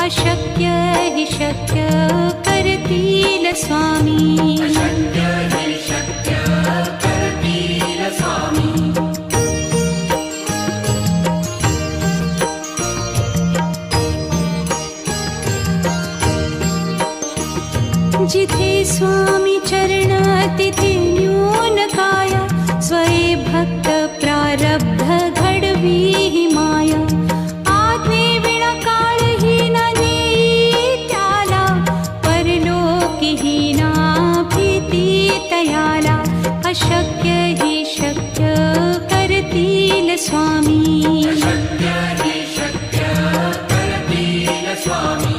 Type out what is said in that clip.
अशक्य हि शक्य करतील स्वामी. अशक्य हि शक्य करतील स्वामी. जिथे स्वामी चरण तिथे न्यून काया. स्वये भक्त प्रारब्ध घडवी ही माया. आज्ञे विना काळही न नेई त्याला. परलोकी ही ना भीती तयाला. अशक्य हि शक्य करतील स्वामी. अशक्य हि शक्य करतील स्वामी.